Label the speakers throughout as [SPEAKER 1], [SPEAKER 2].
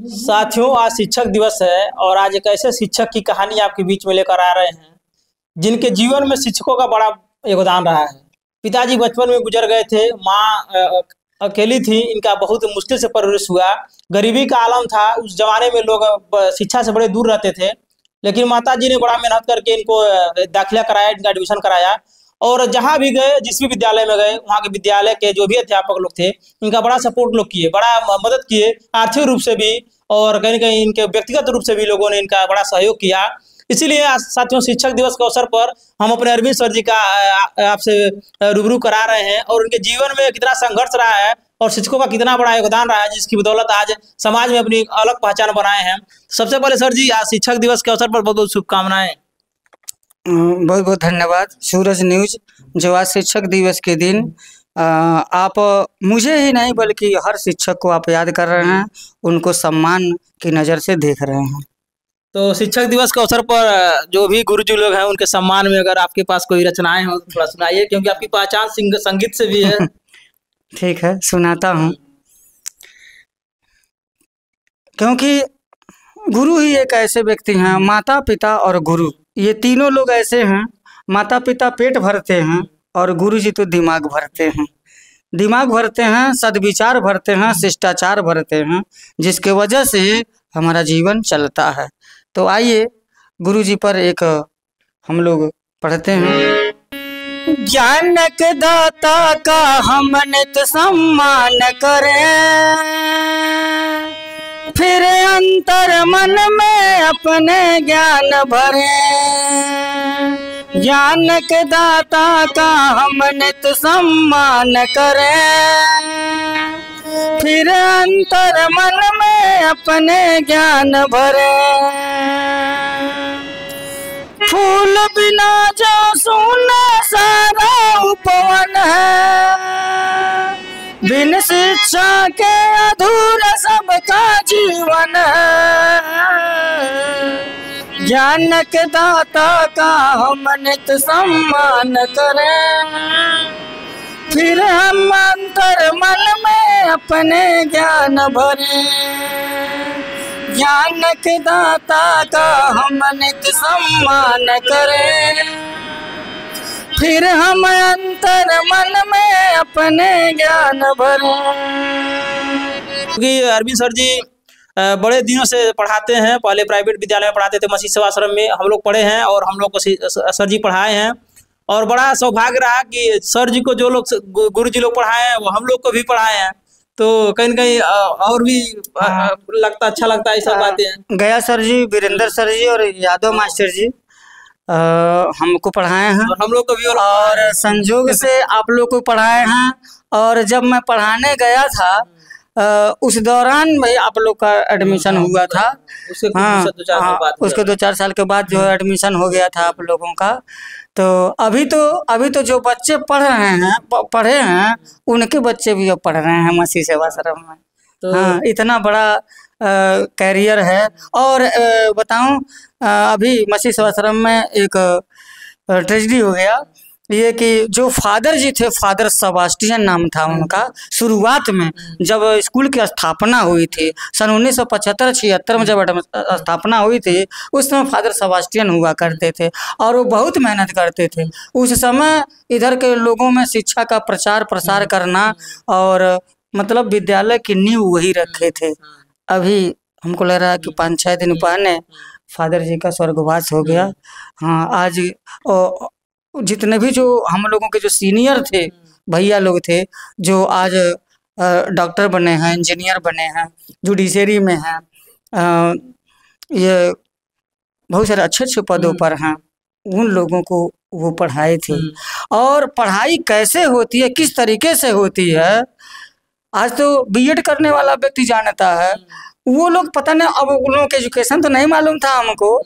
[SPEAKER 1] साथियों, आज शिक्षक दिवस है और आज एक ऐसे शिक्षक की कहानी आपके बीच में लेकर आ रहे हैं जिनके जीवन में शिक्षकों का बड़ा योगदान रहा है। पिताजी बचपन में गुजर गए थे। माँ अकेली थी। इनका बहुत मुश्किल से परवरिश हुआ। गरीबी का आलम था। उस जमाने में लोग शिक्षा से बड़े दूर रहते थे, लेकिन माता जी ने बड़ा मेहनत करके इनको दाखिला कराया, इनका एडमिशन कराया। और जहाँ भी गए, जिस भी विद्यालय में गए, वहाँ के विद्यालय के जो भी अध्यापक लोग थे, इनका बड़ा सपोर्ट लोग किए, बड़ा मदद किए, आर्थिक रूप से भी और कहीं न कहीं इनके व्यक्तिगत रूप से भी लोगों ने इनका बड़ा सहयोग किया। इसीलिए आज साथियों, शिक्षक दिवस के अवसर पर हम अपने अरविंद सर जी का आपसे रूबरू करा रहे हैं और उनके जीवन में कितना संघर्ष रहा है और शिक्षकों का कितना बड़ा योगदान रहा है, जिसकी बदौलत आज समाज में अपनी अलग पहचान बनाए हैं। सबसे पहले सर जी, आज शिक्षक दिवस के अवसर पर बहुत बहुत शुभकामनाएं।
[SPEAKER 2] बहुत बहुत धन्यवाद सूरज न्यूज, जो आज शिक्षक दिवस के दिन आप मुझे ही नहीं बल्कि हर शिक्षक को आप याद कर रहे हैं, उनको सम्मान की नज़र से देख रहे हैं।
[SPEAKER 1] तो शिक्षक दिवस के अवसर पर जो भी गुरुजी लोग हैं, उनके सम्मान में अगर आपके पास कोई रचनाएं हो तो थोड़ा सुनाइए, क्योंकि आपकी पहचान संगीत से भी है।
[SPEAKER 2] ठीक है, सुनाता हूँ। क्योंकि गुरु ही एक ऐसे व्यक्ति हैं, माता पिता और गुरु, ये तीनों लोग ऐसे हैं। माता पिता पेट भरते हैं और गुरु जी तो दिमाग भरते हैं। दिमाग भरते हैं, सद्विचार भरते हैं, शिष्टाचार भरते हैं, जिसके वजह से हमारा जीवन चलता है। तो आइए गुरु जी पर एक हम लोग पढ़ते हैं। ज्ञानक दाता का हम नित सम्मान करें, फिर अंतर मन में अपने ज्ञान भरें। ज्ञानक दाता का हम नित सम्मान करें, फिर अंतर मन में अपने ज्ञान भरें। फूल बिना जो सूना सारा उपवन है, बिन शिक्षा के अधूरा सबका जीवन है। ज्ञानक दाता का हम नित सम्मान करें, फिर हम अंतर मन में अपने ज्ञान भरें। ज्ञानक दाता का हम नित सम्मान करें, फिर हम अंतर मन में अपने ज्ञान भरें।
[SPEAKER 1] क्योंकि अरविंद सर जी बड़े दिनों से पढ़ाते हैं। पहले प्राइवेट विद्यालय में पढ़ाते थे, मसीह सेवा आश्रम में हम लोग पढ़े हैं और हम लोग को सर जी पढ़ाए हैं। और बड़ा सौभाग्य रहा कि सर जी को जो लोग गुरु जी लोग पढ़ाए हैं, वो हम लोग को भी पढ़ाए हैं। तो कहीं न कहीं और भी अच्छा लगता है ये सब बातें।
[SPEAKER 2] गया सर जी, वीरेंद्र सर जी और यादव मास्टर जी हमको पढ़ाए हैं,
[SPEAKER 1] और हम लोग को भी
[SPEAKER 2] और संजोग से आप लोग को पढ़ाए हैं। और जब मैं पढ़ाने गया था उस दौरान भाई आप लोग का एडमिशन हुआ था।
[SPEAKER 1] उसके
[SPEAKER 2] उसके 2-4 साल के बाद जो एडमिशन हो गया था आप लोगों का। तो अभी तो जो बच्चे पढ़े हैं उनके बच्चे भी अब पढ़ रहे हैं मसीह सेवा आश्रम में। तो हाँ, इतना बड़ा कैरियर है। और बताऊं, अभी मसीह सेवा आश्रम में एक ट्रेजेडी हो गया, ये कि जो फादर जी थे, फादर सेबास्टियन नाम था उनका। शुरुआत में जब स्कूल की स्थापना हुई थी सन 1975-76 में, जब स्थापना हुई थी, उस समय फादर सेबास्टियन हुआ करते थे और वो बहुत मेहनत करते थे। उस समय इधर के लोगों में शिक्षा का प्रचार प्रसार करना और मतलब विद्यालय की नींव वही रखे थे। अभी हमको लग रहा है कि 5-6 दिन पहले फादर जी का स्वर्गवास हो गया। हाँ, आज जितने भी जो हम लोगों के जो सीनियर थे, भैया लोग थे, जो आज डॉक्टर बने हैं, इंजीनियर बने हैं, जुडिशरी में हैं, ये बहुत सारे अच्छे अच्छे पदों पर हैं, उन लोगों को वो पढ़ाए थे। और पढ़ाई कैसे होती है, किस तरीके से होती है, आज तो बीएड करने वाला व्यक्ति जानता है। वो लोग पता नहीं, अब उन लोगों के एजुकेशन तो नहीं मालूम था हमको,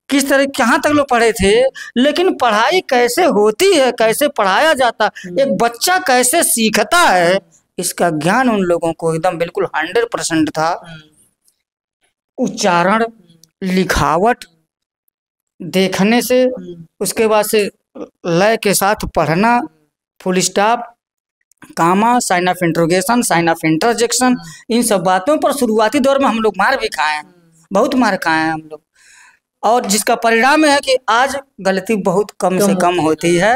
[SPEAKER 2] किस तरह कहाँ तक लोग पढ़े थे, लेकिन पढ़ाई कैसे होती है, कैसे पढ़ाया जाता, एक बच्चा कैसे सीखता है, इसका ज्ञान उन लोगों को एकदम बिल्कुल 100% था। उच्चारण, लिखावट देखने से, उसके बाद से लय के साथ पढ़ना, full stop, comma, sign of interrogation, sign of interjection, इन सब बातों पर शुरुआती दौर में हम लोग मार भी खाए हैं, बहुत मार खाए हैं हम लोग। और जिसका परिणाम है कि आज गलती बहुत कम से कम होती है।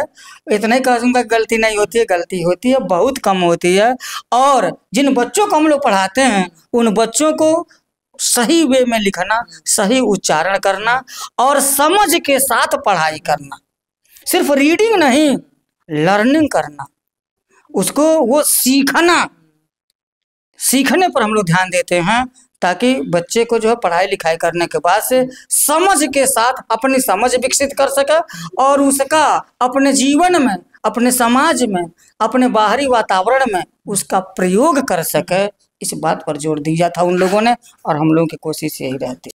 [SPEAKER 2] इतना ही कहूँगा गलती नहीं होती है, गलती होती है, बहुत कम होती है। और जिन बच्चों को हम लोग पढ़ाते हैं उन बच्चों को सही वे में लिखना, सही उच्चारण करना और समझ के साथ पढ़ाई करना, सिर्फ रीडिंग नहीं, लर्निंग करना, उसको वो सीखना, सीखने पर हम लोग ध्यान देते हैं, ताकि बच्चे को जो है पढ़ाई लिखाई करने के बाद से समझ के साथ अपनी समझ विकसित कर सके और उसका अपने जीवन में, अपने समाज में, अपने बाहरी वातावरण में उसका प्रयोग कर सके। इस बात पर जोर दिया था उन लोगों ने और हम लोगों की कोशिश यही रहती है।